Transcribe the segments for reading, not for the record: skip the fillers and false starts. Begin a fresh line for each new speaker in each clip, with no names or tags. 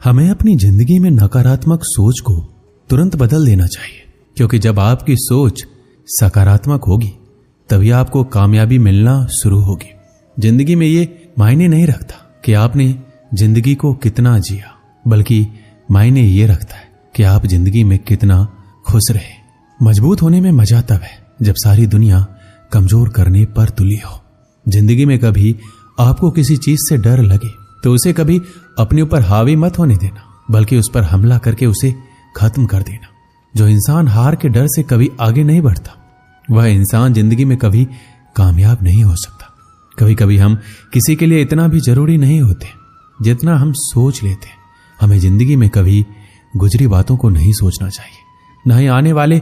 हमें अपनी जिंदगी में नकारात्मक सोच को तुरंत बदल देना चाहिए, क्योंकि जब आपकी सोच सकारात्मक होगी तभी आपको कामयाबी मिलना शुरू होगी। जिंदगी में ये मायने नहीं रखता कि आपने जिंदगी को कितना जिया, बल्कि मायने ये रखता है कि आप जिंदगी में कितना खुश रहे। मजबूत होने में मजा तब है जब सारी दुनिया कमजोर करने पर तुली हो। जिंदगी में कभी आपको किसी चीज से डर लगे तो उसे कभी अपने ऊपर हावी मत होने देना, बल्कि उस पर हमला करके उसे खत्म कर देना। जो इंसान हार के डर से कभी आगे नहीं बढ़ता वह इंसान जिंदगी में कभी कामयाब नहीं हो सकता। कभी कभी हम किसी के लिए इतना भी जरूरी नहीं होते जितना हम सोच लेते। हमें जिंदगी में कभी गुजरी बातों को नहीं सोचना चाहिए, न ही आने वाले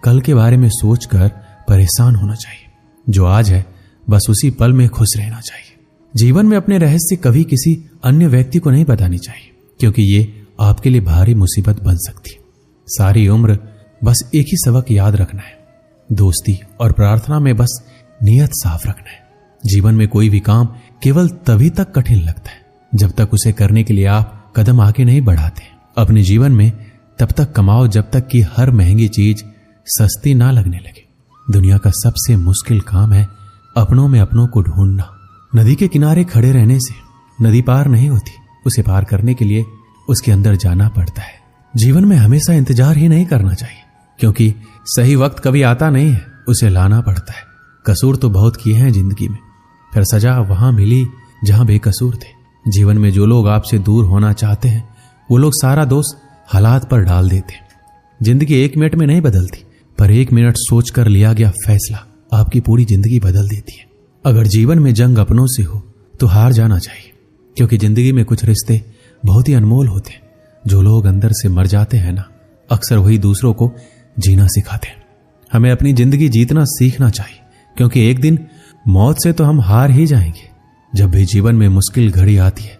कल के बारे में सोचकर परेशान होना चाहिए। जो आज है बस उसी पल में खुश रहना चाहिए। जीवन में अपने रहस्य कभी किसी अन्य व्यक्ति को नहीं बतानी चाहिए, क्योंकि ये आपके लिए भारी मुसीबत बन सकती है। सारी उम्र बस एक ही सबक याद रखना है, दोस्ती और प्रार्थना में बस नियत साफ रखना है। जीवन में कोई भी काम केवल तभी तक कठिन लगता है जब तक उसे करने के लिए आप कदम आगे नहीं बढ़ाते। अपने जीवन में तब तक कमाओ जब तक कि हर महंगी चीज सस्ती ना लगने लगे। दुनिया का सबसे मुश्किल काम है अपनों में अपनों को ढूंढना। नदी के किनारे खड़े रहने से नदी पार नहीं होती, उसे पार करने के लिए उसके अंदर जाना पड़ता है। जीवन में हमेशा इंतजार ही नहीं करना चाहिए, क्योंकि सही वक्त कभी आता नहीं है, उसे लाना पड़ता है। कसूर तो बहुत किए हैं जिंदगी में, फिर सजा वहां मिली जहां बेकसूर थे। जीवन में जो लोग आपसे दूर होना चाहते हैं वो लोग सारा दोष हालात पर डाल देते हैं। जिंदगी 1 मिनट में नहीं बदलती, पर 1 मिनट सोचकर लिया गया फैसला आपकी पूरी जिंदगी बदल देती है। अगर जीवन में जंग अपनों से हो तो हार जाना चाहिए, क्योंकि जिंदगी में कुछ रिश्ते बहुत ही अनमोल होते हैं। जो लोग अंदर से मर जाते हैं ना, अक्सर वही दूसरों को जीना सिखाते हैं। हमें अपनी जिंदगी जीतना सीखना चाहिए, क्योंकि एक दिन मौत से तो हम हार ही जाएंगे। जब भी जीवन में मुश्किल घड़ी आती है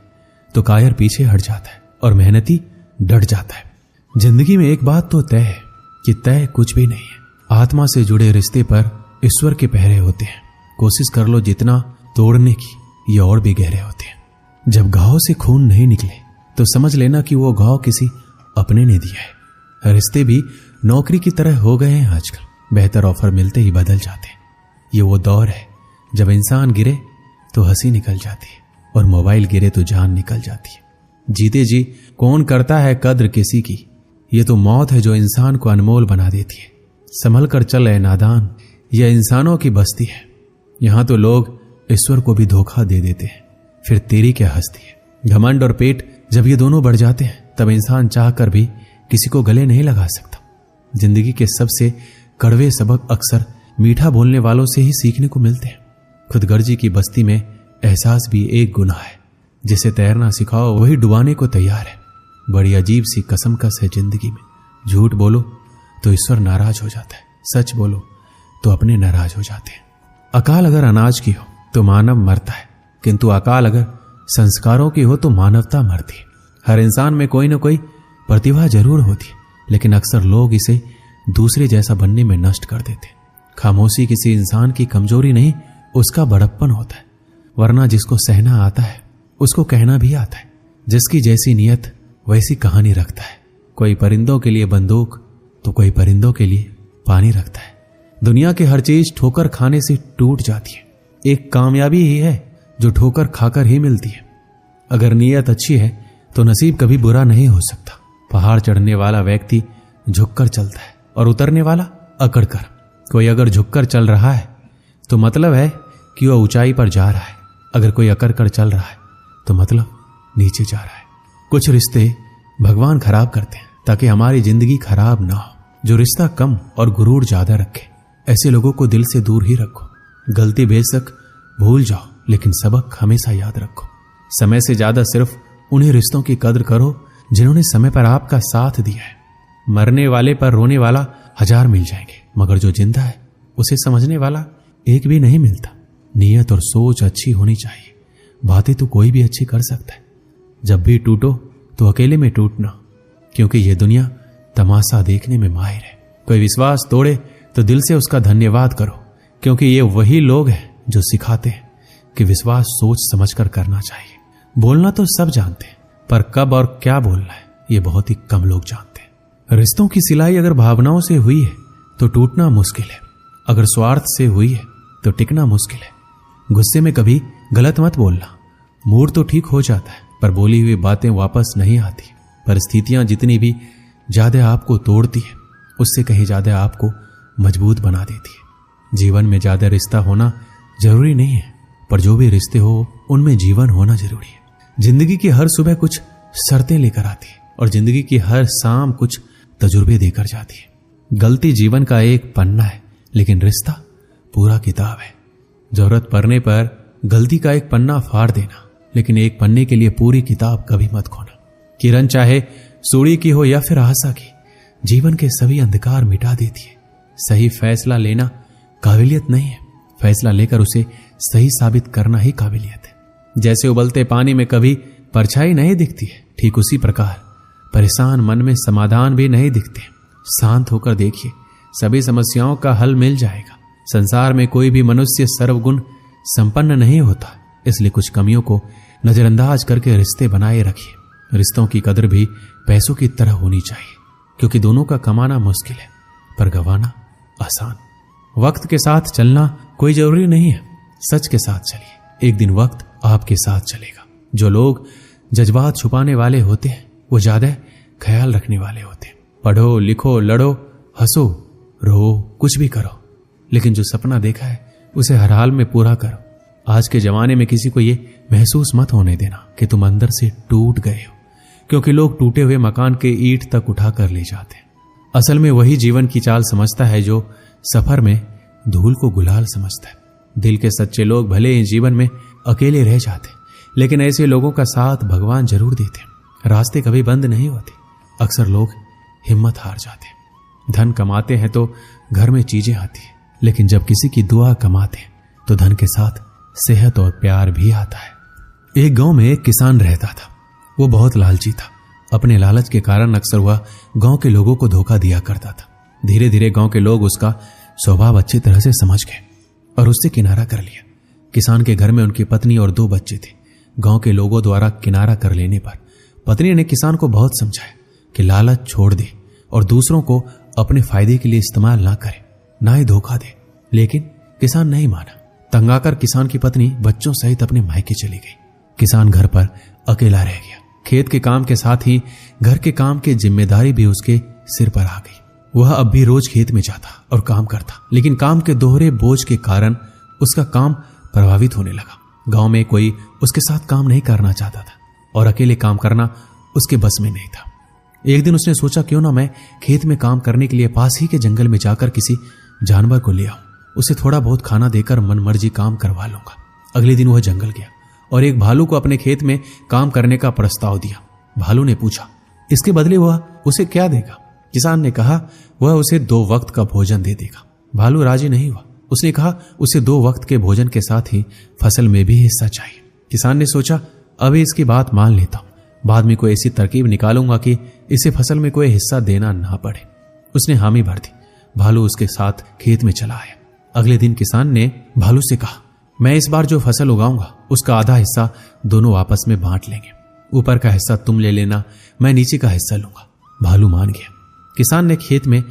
तो कायर पीछे हट जाता है और मेहनती डट जाता है। जिंदगी में एक बात तो तय है कि तय कुछ भी नहीं है। आत्मा से जुड़े रिश्ते पर ईश्वर के पहरे होते हैं। कोशिश कर लो जितना तोड़ने की, ये और भी गहरे होते हैं। जब घाव से खून नहीं निकले तो समझ लेना कि वो घाव किसी अपने ने दिया है। रिश्ते भी नौकरी की तरह हो गए हैं आजकल, बेहतर ऑफर मिलते ही बदल जाते हैं। ये वो दौर है जब इंसान गिरे तो हंसी निकल जाती है और मोबाइल गिरे तो जान निकल जाती है। जीते जी कौन करता है कद्र किसी की, ये तो मौत है जो इंसान को अनमोल बना देती है। संभल कर चल ए नादान, यह इंसानों की बस्ती है। यहां तो लोग ईश्वर को भी धोखा दे देते हैं, फिर तेरी क्या हस्ती है। घमंड और पेट जब ये दोनों बढ़ जाते हैं तब इंसान चाहकर भी किसी को गले नहीं लगा सकता। जिंदगी के सबसे कड़वे सबक अक्सर मीठा बोलने वालों से ही सीखने को मिलते हैं। खुदगर्जी की बस्ती में एहसास भी एक गुनाह है। जिसे तैरना सिखाओ वही डुबाने को तैयार है। बड़ी अजीब सी कसमकस है जिंदगी में। झूठ बोलो तो ईश्वर नाराज हो जाता है, सच बोलो तो अपने नाराज हो जाते हैं। अकाल अगर अनाज की हो तो मानव मरता है, किंतु अकाल अगर संस्कारों की हो तो मानवता मरती है। हर इंसान में कोई न कोई प्रतिभा जरूर होती है, लेकिन अक्सर लोग इसे दूसरे जैसा बनने में नष्ट कर देते हैं। खामोशी किसी इंसान की कमजोरी नहीं, उसका बड़प्पन होता है। वरना जिसको सहना आता है उसको कहना भी आता है। जिसकी जैसी नियत वैसी कहानी रखता है। कोई परिंदों के लिए बंदूक तो कोई परिंदों के लिए पानी रखता है। दुनिया की हर चीज ठोकर खाने से टूट जाती है। एक कामयाबी ही है जो ठोकर खाकर ही मिलती है। अगर नीयत अच्छी है तो नसीब कभी बुरा नहीं हो सकता। पहाड़ चढ़ने वाला व्यक्ति झुककर चलता है और उतरने वाला अकड़ कर। कोई अगर झुककर चल रहा है तो मतलब है कि वह ऊंचाई पर जा रहा है। अगर कोई अकड़ कर चल रहा है तो मतलब नीचे जा रहा है। कुछ रिश्ते भगवान खराब करते हैं ताकि हमारी जिंदगी खराब ना हो। जो रिश्ता कम और गुरूर ज्यादा रखे, ऐसे लोगों को दिल से दूर ही रखो। गलती बेशक भूल जाओ, लेकिन सबक हमेशा याद रखो। समय से ज्यादा सिर्फ उन्हीं रिश्तों की कद्र करो जिन्होंने समय पर आपका साथ दिया है। मरने वाले पर रोने वाला 1000 मिल जाएंगे, मगर जो जिंदा है उसे समझने वाला एक भी नहीं मिलता। नीयत और सोच अच्छी होनी चाहिए। बातें तो कोई भी अच्छी कर सकता है। जब भी टूटो तो अकेले में टूटना, क्योंकि यह दुनिया तमाशा देखने में माहिर है। कोई विश्वास तोड़े तो दिल से उसका धन्यवाद करो, क्योंकि ये वही लोग हैं जो सिखाते हैं कि विश्वास सोच समझकर करना चाहिए। बोलना तो सब जानते हैं, पर कब और क्या बोलना है ये बहुत ही कम लोग जानते हैं। रिश्तों की सिलाई अगर भावनाओं से हुई है तो टूटना मुश्किल है, अगर स्वार्थ से हुई है तो टिकना मुश्किल है। गुस्से में कभी गलत मत बोलना, मूड तो ठीक हो जाता है पर बोली हुई बातें वापस नहीं आती। परिस्थितियां जितनी भी ज्यादा आपको तोड़ती है उससे कहीं ज्यादा आपको मजबूत बना देती है। जीवन में ज्यादा रिश्ता होना जरूरी नहीं है, पर जो भी रिश्ते हो उनमें जीवन होना जरूरी है। जिंदगी की हर सुबह कुछ शर्तें लेकर आती है और जिंदगी की हर शाम कुछ तजुर्बे देकर जाती है। गलती जीवन का एक पन्ना है लेकिन रिश्ता पूरा किताब है। जरूरत पड़ने पर गलती का एक पन्ना फाड़ देना, लेकिन एक पन्ने के लिए पूरी किताब कभी मत खोना। किरण चाहे सूर्य की हो या फिर आशा की, जीवन के सभी अंधकार मिटा देती है। सही फैसला लेना काबिलियत नहीं है, फैसला लेकर उसे सही साबित करना ही काबिलियत है। जैसे उबलते पानी में कभी परछाई नहीं दिखती है, ठीक उसी प्रकार परेशान मन में समाधान भी नहीं दिखते। शांत होकर देखिए, सभी समस्याओं का हल मिल जाएगा। संसार में कोई भी मनुष्य सर्वगुण संपन्न नहीं होता, इसलिए कुछ कमियों को नजरअंदाज करके रिश्ते बनाए रखिए। रिश्तों की कदर भी पैसों की तरह होनी चाहिए, क्योंकि दोनों का कमाना मुश्किल है पर गंवाना आसान। वक्त के साथ चलना कोई जरूरी नहीं है, सच के साथ चलिए, एक दिन वक्त आपके साथ चलेगा। जो लोग जज्बात छुपाने वाले होते हैं वो ज्यादा ख्याल रखने वाले होते हैं। पढ़ो, लिखो, लड़ो, हंसो, रो, कुछ भी करो, लेकिन जो सपना देखा है उसे हर हाल में पूरा करो। आज के जमाने में किसी को ये महसूस मत होने देना कि तुम अंदर से टूट गए हो, क्योंकि लोग टूटे हुए मकान के ईंट तक उठा कर ले जाते हैं। असल में वही जीवन की चाल समझता है जो सफर में धूल को गुलाल समझता है। दिल के सच्चे लोग भले ही जीवन में अकेले रह जाते, लेकिन ऐसे लोगों का साथ भगवान जरूर देते। रास्ते कभी बंद नहीं होते, अक्सर लोग हिम्मत हार जाते। धन कमाते हैं तो घर में चीजें आती है, लेकिन जब किसी की दुआ कमाते हैं तो धन के साथ सेहत और प्यार भी आता है। एक गांव में एक किसान रहता था। वो बहुत लालची था। अपने लालच के कारण अक्सर वह गांव के लोगों को धोखा दिया करता था। धीरे धीरे गांव के लोग उसका स्वभाव अच्छी तरह से समझ गए और उससे किनारा कर लिया। किसान के घर में उनकी पत्नी और 2 बच्चे थे। गांव के लोगों द्वारा किनारा कर लेने पर पत्नी ने किसान को बहुत समझाया कि लालच छोड़ दे और दूसरों को अपने फायदे के लिए इस्तेमाल ना करे, ना ही धोखा दे, लेकिन किसान नहीं माना। तंग आकर किसान की पत्नी बच्चों सहित अपने मायके चली गई। किसान घर पर अकेला रह गया। खेत के काम के साथ ही घर के काम की जिम्मेदारी भी उसके सिर पर आ गई। वह अब भी रोज खेत में जाता और काम करता, लेकिन काम के दोहरे बोझ के कारण उसका काम प्रभावित होने लगा। गांव में कोई उसके साथ काम नहीं करना चाहता था और अकेले काम करना उसके बस में नहीं था। एक दिन उसने सोचा, क्यों ना मैं खेत में काम करने के लिए पास ही के जंगल में जाकर किसी जानवर को ले आऊं, उसे थोड़ा बहुत खाना देकर मनमर्जी काम करवा लूंगा। अगले दिन वह जंगल गया और एक भालू को अपने खेत में काम करने का प्रस्ताव दिया। भालू ने पूछा, इसके बदले वह उसे क्या देगा? किसान ने कहा, वह उसे 2 वक्त का भोजन दे देगा। भालू राजी नहीं हुआ। उसने कहा, उसे 2 वक्त के भोजन के साथ ही फसल में भी हिस्सा चाहिए। किसान ने सोचा, अभी इसकी बात मान लेता हूं, बाद में कोई ऐसी तरकीब निकालूंगा कि इसे फसल में कोई हिस्सा देना ना पड़े। उसने हामी भर दी। भालू उसके साथ खेत में चला आया। अगले दिन किसान ने भालू से कहा, मैं इस बार जो फसल उगाऊंगा उसका आधा हिस्सा दोनों आपस में बांट लेंगे। ऊपर का हिस्सा तुम ले लेना, मैं नीचे का हिस्सा लूंगा। भालू मान गया। किसान ने खेत में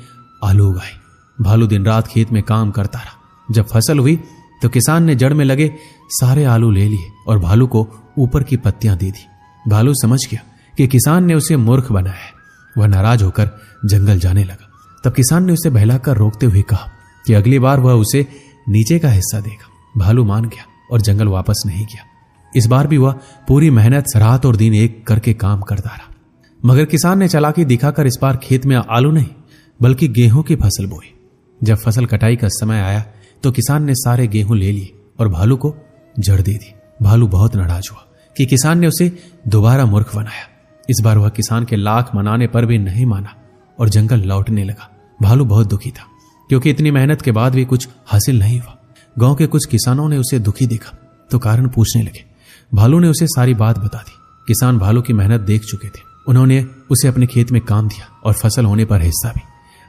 आलू उगाए। भालू दिन रात खेत में काम करता रहा। जब फसल हुई तो किसान ने जड़ में लगे सारे आलू ले लिए और भालू को ऊपर की पत्तियां दे दी। भालू समझ गया कि किसान ने उसे मूर्ख बनाया है। वह नाराज होकर जंगल जाने लगा। तब किसान ने उसे बहलाकर रोकते हुए कहा कि अगली बार वह उसे नीचे का हिस्सा देगा। भालू मान गया और जंगल वापस नहीं गया। इस बार भी वह पूरी मेहनत रात और दिन एक करके काम करता रहा, मगर किसान ने चालाकी दिखाकर इस बार खेत में आलू नहीं बल्कि गेहूं की फसल बोई। जब फसल कटाई का समय आया तो किसान ने सारे गेहूं ले लिए और भालू को जड़ दे दी। भालू बहुत नाराज हुआ कि किसान ने उसे दोबारा मूर्ख बनाया। इस बार वह किसान के लाख मनाने पर भी नहीं माना और जंगल लौटने लगा। भालू बहुत दुखी था, क्योंकि इतनी मेहनत के बाद भी कुछ हासिल नहीं हुआ। गांव के कुछ किसानों ने उसे दुखी देखा तो कारण पूछने लगे। भालू ने उसे सारी बात बता दी। किसान भालू की मेहनत देख चुके थे। उन्होंने उसे अपने खेत में काम दिया और फसल होने पर हिस्सा भी।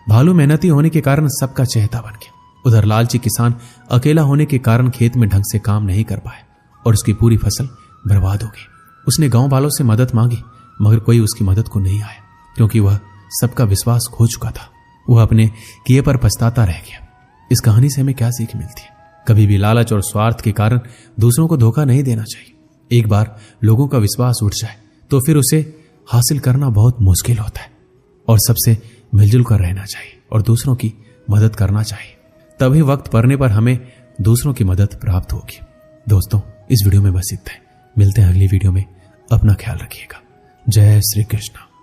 भालू मेहनती होने के कारण सबका चहेता बन गया। उधर लालची किसान अकेला होने के कारण खेत में ढंग से काम नहीं कर पाया और उसकी पूरी फसल बर्बाद हो गई। उसने गांव वालों से मदद मांगी, मगर कोई उसकी मदद को नहीं आया, क्योंकि वह सबका विश्वास खो चुका था। वह अपने किए पर पछताता रह गया। इस कहानी से हमें क्या सीख मिलती है? कभी भी लालच और स्वार्थ के कारण दूसरों को धोखा नहीं देना चाहिए। एक बार लोगों का विश्वास उठ जाए तो फिर उसे हासिल करना बहुत मुश्किल होता है। और सबसे मिलजुल कर रहना चाहिए और दूसरों की मदद करना चाहिए, तभी वक्त पड़ने पर हमें दूसरों की मदद प्राप्त होगी। दोस्तों, इस वीडियो में बस इतना है। मिलते हैं अगली वीडियो में। अपना ख्याल रखिएगा। जय श्री कृष्ण।